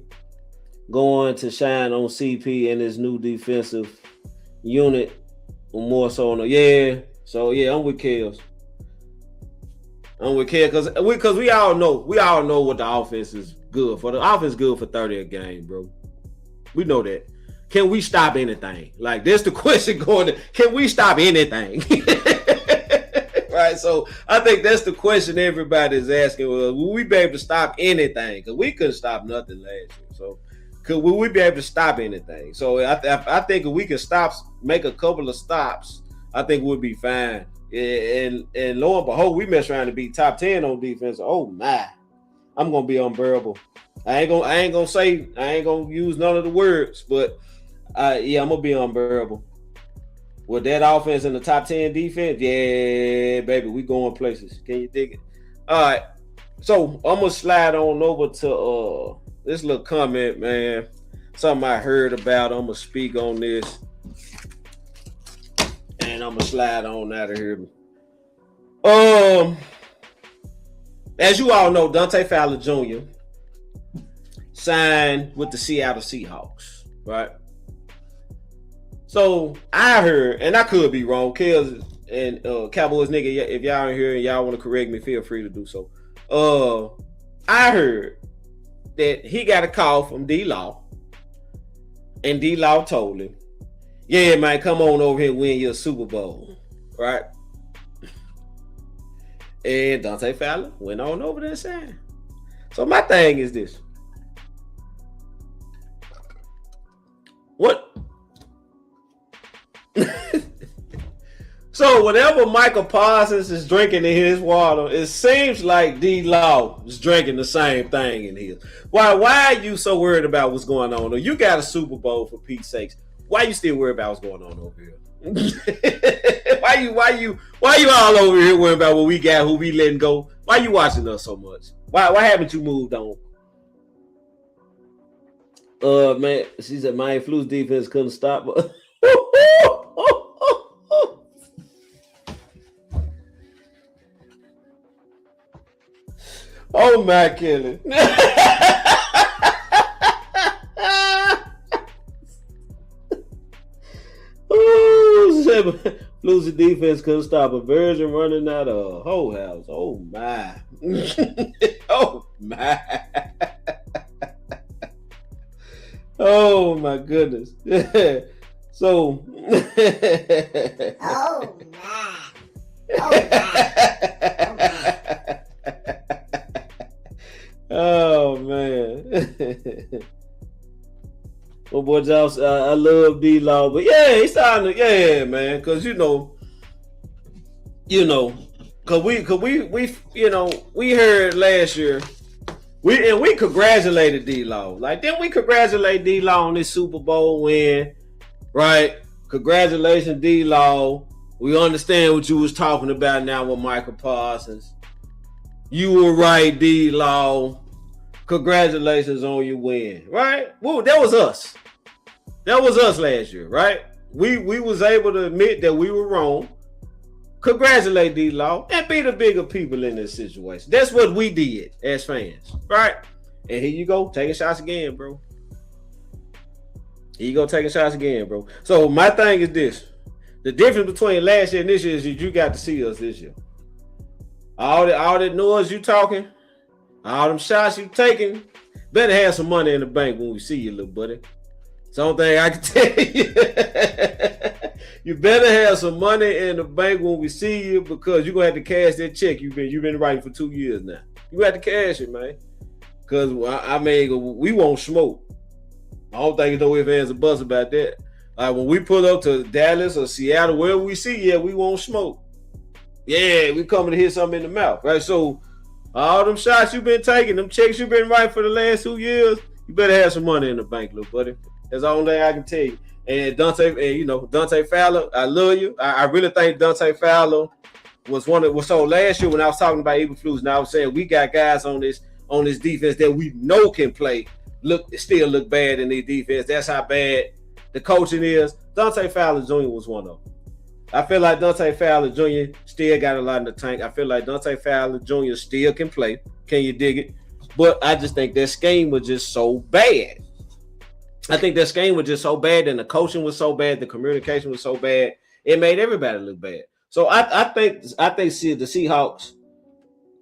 going to shine on CP and his new defensive unit, more so on So I'm with Kels. Because we all know what the offense is good for. The offense is good for 30 a game, bro. We know that. Can we stop anything? Like, there's the question going to, can we stop anything? Right? So I think that's the question everybody is asking. Well, will we be able to stop anything? Because we couldn't stop nothing last year. So will we be able to stop anything? So I think if we can make a couple of stops, I think we'll be fine. And lo and behold, we mess around to be top 10 on defense. Oh my, I'm gonna be unbearable. I ain't gonna use none of the words, but I'm gonna be unbearable. With that offense in the top 10 defense, yeah, baby, we going places. Can you dig it? All right. So I'm gonna slide on over to this little comment, man. Something I heard about. I'm gonna speak on this. And I'm gonna slide on out of here. As you all know, Dante Fowler Jr. signed with the Seattle Seahawks, right? So I heard, and I could be wrong, Kels and Cowboys nigga, if y'all in here and y'all want to correct me, feel free to do so. I heard that he got a call from D-Law, and D-Law told him, yeah, man, come on over here and win your Super Bowl, right? And Dante Fowler went on over there and signed. So my thing is this. What? So whenever Michael Parsons is drinking in his water, it seems like D-Law is drinking the same thing in his. Why are you so worried about what's going on? You got a Super Bowl, for Pete's sakes. Why you still worried about what's going on over here? Why you all over here worried about what we got, who we letting go? Why you watching us so much? Why haven't you moved on? Man, she said my Flu's defense couldn't stop. Oh my killing. Flu's defense couldn't stop a virgin running out of a whole house. Oh my. Oh my. Oh my goodness. So Oh my. Oh my. oh man. Well, boy, Josh, I love D-Law, but yeah, he's starting to, yeah, man, because cause we heard last year, we congratulated D-Law. Like, didn't we congratulate D-Law on this Super Bowl win? Right? Congratulations, D-Law. We understand what you was talking about now with Michael Parsons. You were right, D-Law. Congratulations on your win, right? Well, that was us. That was us last year, right? We was able to admit that we were wrong. Congratulate D-Law and be the bigger people in this situation. That's what we did as fans, right? And here you go, taking shots again, bro. Here you go, taking shots again, bro. So my thing is this: the difference between last year and this year is that you got to see us this year. All that noise you talking, all them shots you taking, better have some money in the bank when we see you, little buddy. It's the only thing I can tell you. You better have some money in the bank when we see you, because you're gonna have to cash that check you've been writing for 2 years now. You have to cash it, man. Cause I mean, we won't smoke. I don't think no ifs, ands, or buts about that. Like, when we pull up to Dallas or Seattle, wherever we see, yeah, we won't smoke. Yeah, we coming to hit something in the mouth, right? So all them shots you've been taking, them checks you've been writing for the last 2 years, you better have some money in the bank, little buddy. That's the only thing I can tell you. And Dante Fowler, I love you. I really think Dante Fowler was so last year when I was talking about Eberflus, and I was saying we got guys on this defense that we know can play, still look bad in their defense. That's how bad the coaching is. Dante Fowler Jr. was one of them. I feel like Dante Fowler Jr. still got a lot in the tank. I feel like Dante Fowler Jr. still can play. Can you dig it? But I just think that scheme was just so bad. I think that scheme was just so bad, and the coaching was so bad, the communication was so bad, it made everybody look bad. So I think the Seahawks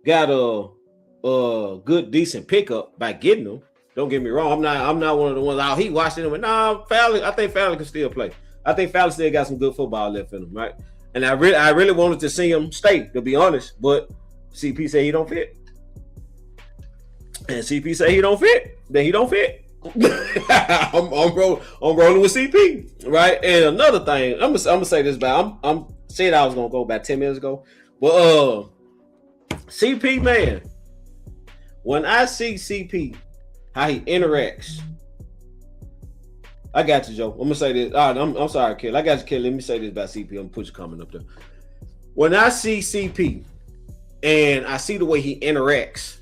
got a good, decent pickup by getting them. Don't get me wrong. I'm not one of the ones. He watching them. Nah, Fowler. I think Fowler can still play. I think Fowler still got some good football left in him, right? And I really wanted to see him stay, to be honest. But CP said he don't fit, and CP said he don't fit. Then he don't fit. I'm rolling with CP, right? And another thing, I'm gonna say this, but I'm saying I was gonna go about 10 minutes ago, but CP, man, when I see CP, how he interacts, I got you, Joe. I'm gonna say this. I'm sorry, Kelly. I got you, Kelly. Let me say this about CP. I'm gonna put your comment up there. When I see CP and I see the way he interacts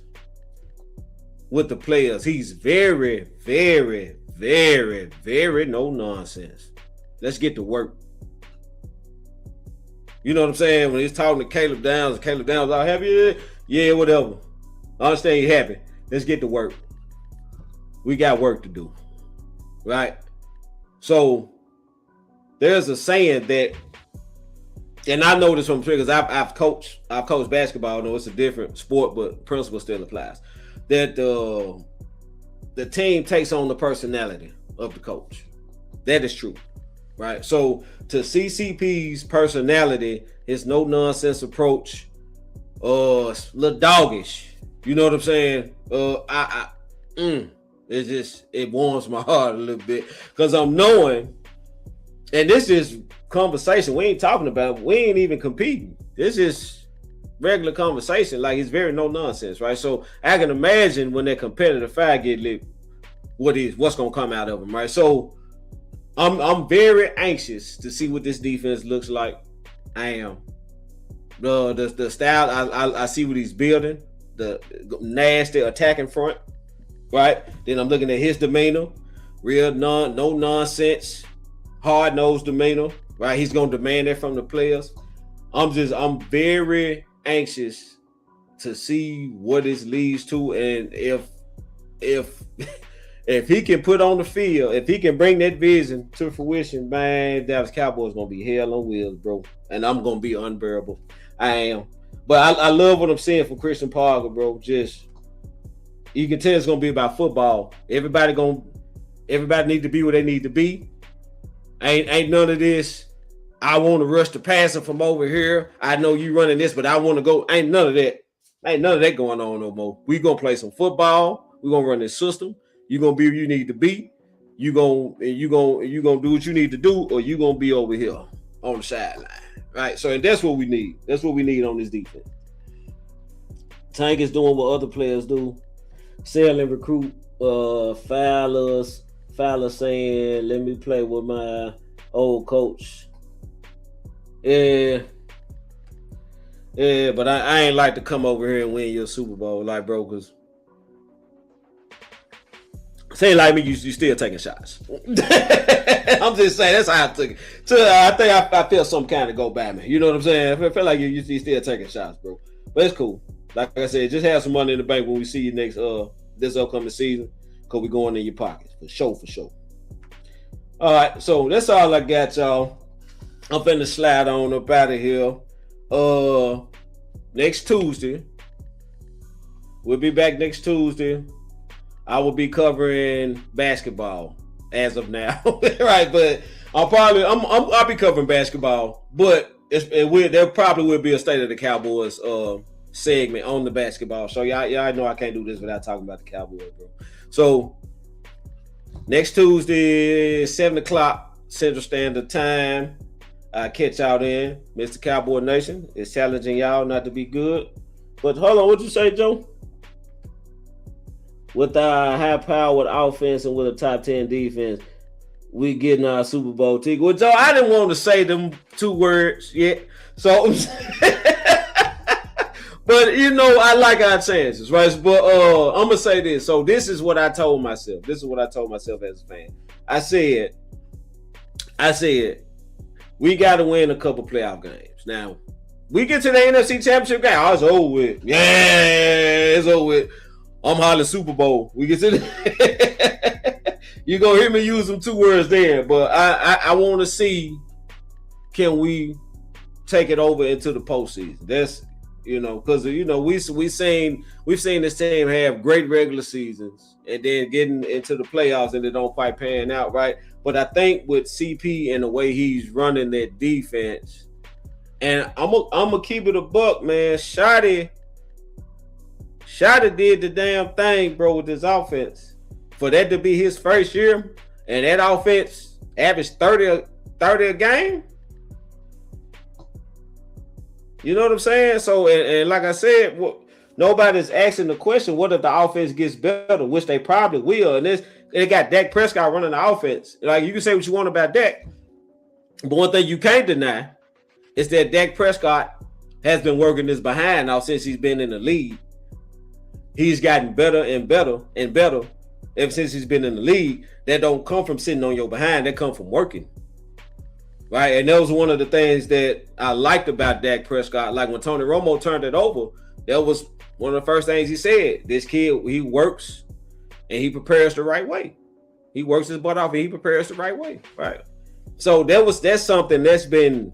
with the players, he's very, very, very, very no nonsense. Let's get to work. You know what I'm saying? When he's talking to Caleb Downs all happy, yeah, whatever. I understand you're happy. Let's get to work. We got work to do, right? So there's a saying that, and I know this from because I've coached basketball. I know it's a different sport, but principle still applies. That the team takes on the personality of the coach. That is true, right? So to CCP's personality, his no nonsense approach, little doggish. You know what I'm saying? It warms my heart a little bit because I'm knowing, and this is conversation. We ain't talking about. We ain't even competing. This is regular conversation. Like, it's very no nonsense, right? So I can imagine when that competitive fire get lit, what's gonna come out of them, right? So I'm very anxious to see what this defense looks like. I am. The style I see what he's building, the nasty attacking front, right? Then I'm looking at his demeanor, real no nonsense, hard nosed demeanor, right? He's gonna demand that from the players. I'm very anxious to see what this leads to, and if he can put on the field, if he can bring that vision to fruition, man, Dallas Cowboys gonna be hell on wheels, bro, and I'm gonna be unbearable. I am, but I love what I'm seeing from Christian Parker, bro. Just, you can tell it's gonna be about football. Everybody need to be where they need to be. Ain't none of this. I want to rush the passer from over here. I know you running this, but I want to go. Ain't none of that. Ain't none of that going on no more. We gonna play some football. We gonna run this system. You gonna be where you need to be. You gonna do what you need to do, or you gonna be over here on the sideline, right? So and that's what we need. That's what we need on this defense. Tank is doing what other players do, sell and recruit. Fowler saying, "Let me play with my old coach." Yeah, but I ain't like to come over here and win your Super Bowl, like bro, because say like me, you still taking shots. I'm just saying that's how I took it. So I think I feel some kind of go by me. You know what I'm saying? I feel like you still taking shots, bro. But it's cool. Like I said, just have some money in the bank when we see you next this upcoming season, because we're going in your pockets for sure. All right, so that's all I got, y'all. I'm finna slide on up out of here. Next Tuesday, we'll be back next Tuesday. I will be covering basketball as of now, right? But I'll be covering basketball, but there probably will be a State of the Cowboys segment on the basketball. So y'all know I can't do this without talking about the Cowboys, bro. So next Tuesday, 7:00 Central Standard Time. Catch y'all in. Mr. Cowboy Nation is challenging y'all not to be good. But hold on, what you say, Joe? With our high-powered offense and with a top 10 defense, we getting our Super Bowl ticket. Well, Joe, I didn't want to say them two words yet. So, but you know, I like our chances, right? But I'm gonna say this. So this is what I told myself. This is what I told myself as a fan. I said, we got to win a couple playoff games. Now, we get to the NFC Championship game. Oh, it's over with. Yeah, it's over with. I'm hollering Super Bowl. We get to the you're going to hear me use them two words there. But I want to see, can we take it over into the postseason? That's, because, we've seen this team have great regular seasons and then getting into the playoffs and they don't quite pan out, right? But I think with CP and the way he's running that defense, and I'm gonna keep it a buck, man. Shotty did the damn thing, bro, with this offense. For that to be his first year, and that offense averaged 30 a game. You know what I'm saying? So, and like I said, nobody's asking the question, what if the offense gets better, which they probably will. And they got Dak Prescott running the offense. Like, you can say what you want about Dak, but one thing you can't deny is that Dak Prescott has been working this behind now since he's been in the league. He's gotten better and better and better ever since he's been in the league. That don't come from sitting on your behind. That come from working. Right? And that was one of the things that I liked about Dak Prescott. Like when Tony Romo turned it over, that was one of the first things he said. This kid, he works and he prepares the right way. He works his butt off and he prepares the right way. Right? So that's something that's been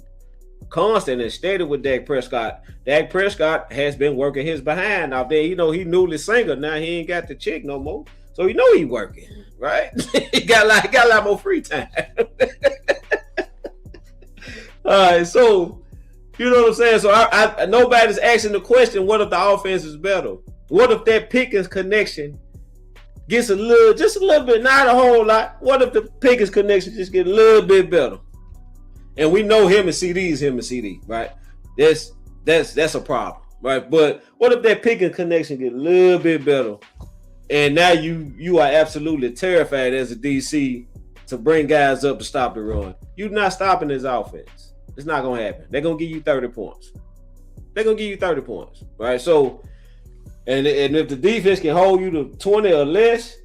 constant and steady with Dak Prescott. Dak Prescott has been working his behind out there. He newly single. Now he ain't got the chick no more. So he working, right? he got a lot more free time. All right, so you know what I'm saying? So I nobody's asking the question, what if the offense is better? What if that Pickens connection gets just a little bit, not a whole lot. What if the Pickens connection just get a little bit better? And we know him and CD is him and CD, right? That's a problem, right? But what if that Pickens connection get a little bit better? And now you are absolutely terrified as a DC to bring guys up to stop the run. You're not stopping this offense. It's not going to happen. They're going to give you 30 points. Right? So, and if the defense can hold you to 20 or less,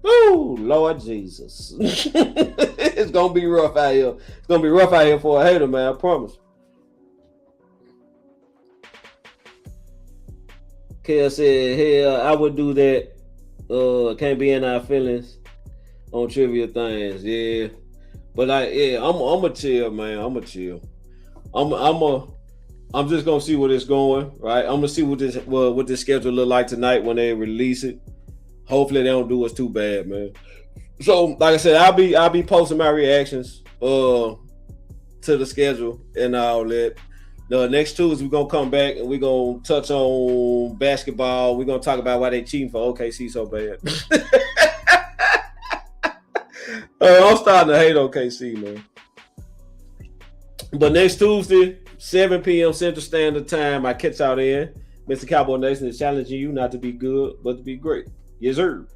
oh, Lord Jesus. It's going to be rough out here. It's going to be rough out here for a hater, man. I promise. Kel said, hell, I would do that. Can't be in our feelings on trivia things. Yeah. But I'm a chill, man. I'm a chill. I'm just gonna see where it's going, right? I'm gonna see what this schedule look like tonight when they release it. Hopefully they don't do us too bad, man. So, like I said, I'll be posting my reactions to the schedule and all that. The next Tuesday, we're going to come back and we're going to touch on basketball. We're going to talk about why they cheating for OKC so bad. I'm starting to hate OKC, man. But next Tuesday, 7 p.m. Central Standard Time, I catch out there. Mr. Cowboy Nation is challenging you not to be good, but to be great. Yes, sir.